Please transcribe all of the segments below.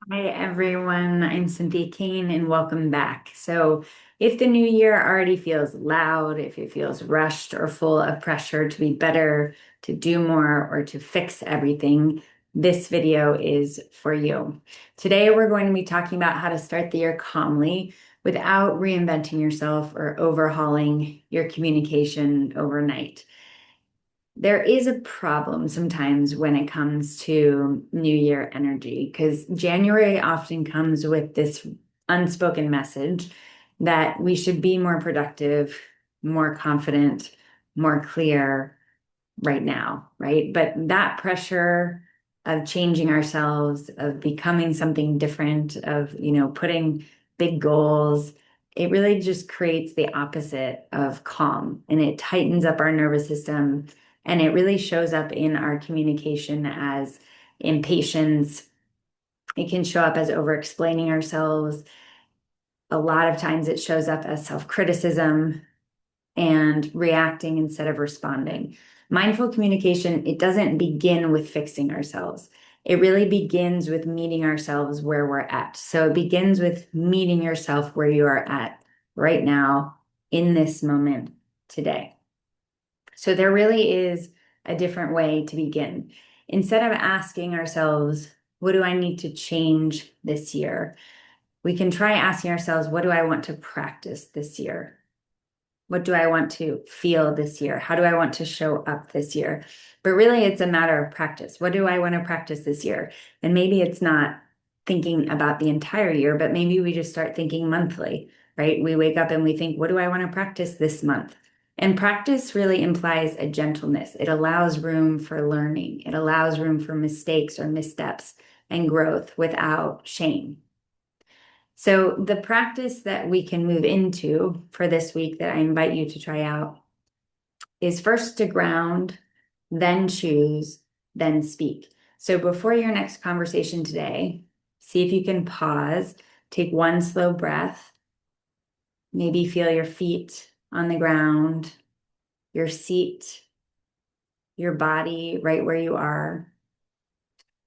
Hi, everyone. I'm Cynthia Kane, and welcome back. So, if the new year already feels loud, if it feels rushed or full of pressure to be better, to do more, or to fix everything, this video is for you. Today, we're going to be talking about how to start the year calmly without reinventing yourself or overhauling your communication overnight. There is a problem sometimes when it comes to New Year energy because January often comes with this unspoken message that we should be more productive, more confident, more clear right now, right? But that pressure of changing ourselves, of becoming something different, of, putting big goals, it really just creates the opposite of calm and it tightens up our nervous system. And it really shows up in our communication as impatience. It can show up as over explaining ourselves. A lot of times it shows up as self-criticism and reacting instead of responding. Mindful communication, it doesn't begin with fixing ourselves. It really begins with meeting ourselves where we're at. So it begins with meeting yourself where you are at right now in this moment today. So there really is a different way to begin. Instead of asking ourselves, what do I need to change this year? We can try asking ourselves, what do I want to practice this year? What do I want to feel this year? How do I want to show up this year? But really, it's a matter of practice. What do I want to practice this year? And maybe it's not thinking about the entire year, but maybe we just start thinking monthly, right? We wake up and we think, what do I want to practice this month? And practice really implies a gentleness. It allows room for learning, it allows room for mistakes or missteps and growth without shame. So, the practice that we can move into for this week that I invite you to try out is first to ground, then choose, then speak. So, before your next conversation today, see if you can pause, take one slow breath, maybe feel your feet on the ground, your seat, your body right where you are.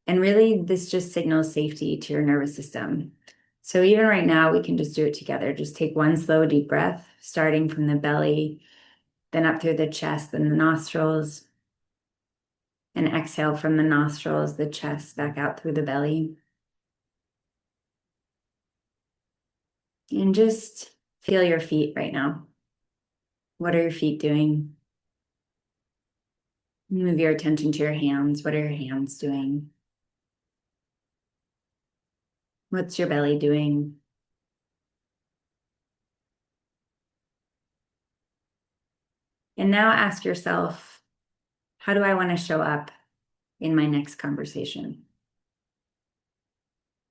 And really, this just signals safety to your nervous system. So even right now, we can just do it together. Just take one slow, deep breath, starting from the belly, then up through the chest, then the nostrils, and exhale from the nostrils, the chest, back out through the belly. And just feel your feet right now. What are your feet doing? Move your attention to your hands. What are your hands doing? What's your belly doing? And now ask yourself, how do I want to show up in my next conversation?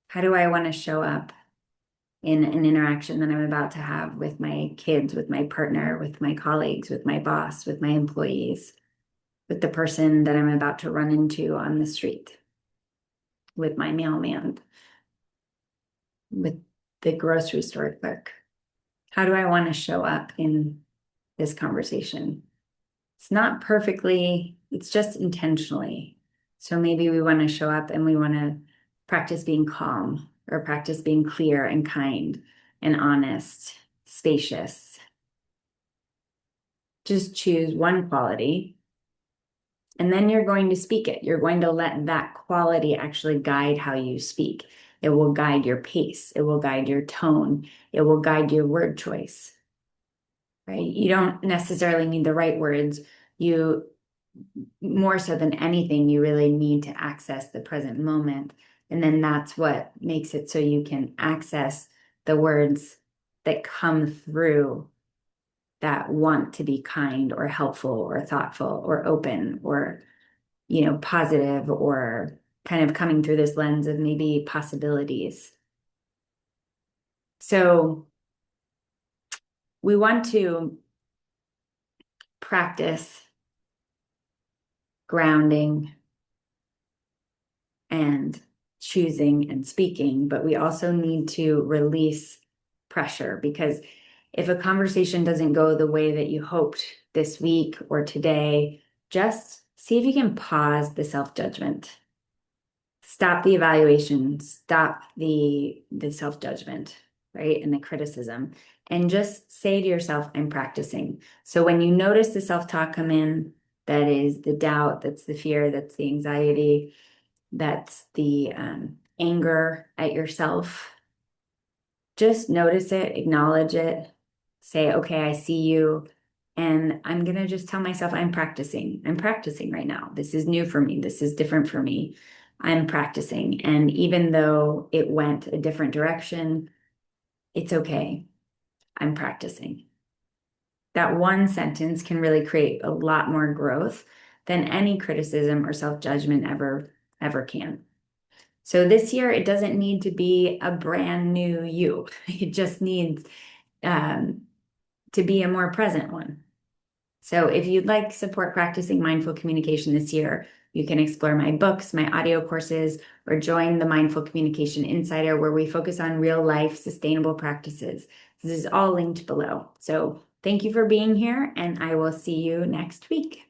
How do I want to show up in an interaction that I'm about to have with my kids, with my partner, with my colleagues, with my boss, with my employees, with the person that I'm about to run into on the street, with my mailman, with the grocery store clerk? How do I want to show up in this conversation? It's not perfectly, it's just intentionally. So maybe we want to show up and we want to practice being calm or practice being clear and kind and honest, spacious. Just choose one quality and then you're going to speak it. You're going to let that quality actually guide how you speak. It will guide your pace. It will guide your tone. It will guide your word choice, right? You don't necessarily need the right words. You more so than anything, you really need to access the present moment. And then that's what makes it so you can access the words that come through that want to be kind or helpful or thoughtful or open or, positive or kind of coming through this lens of maybe possibilities. So we want to practice grounding and choosing and speaking, but we also need to release pressure because if a conversation doesn't go the way that you hoped this week or today, just see if you can pause the self-judgment. Stop the evaluation, stop the self-judgment, right? And the criticism. And just say to yourself, I'm practicing. So when you notice the self-talk come in, that is the doubt, that's the fear, that's the anxiety, that's the anger at yourself. Just notice it, acknowledge it, say, okay, I see you. And I'm going to just tell myself I'm practicing. I'm practicing right now. This is new for me. This is different for me. I'm practicing. And even though it went a different direction, it's okay. I'm practicing. That one sentence can really create a lot more growth than any criticism or self-judgment ever can. So this year, it doesn't need to be a brand new you. It just needs um, to be a more present one. So if you'd like support practicing mindful communication this year, you can explore my books, my audio courses, or join the Mindful Communication Insider, where we focus on real life sustainable practices. This is all linked below. So thank you for being here, and I will see you next week.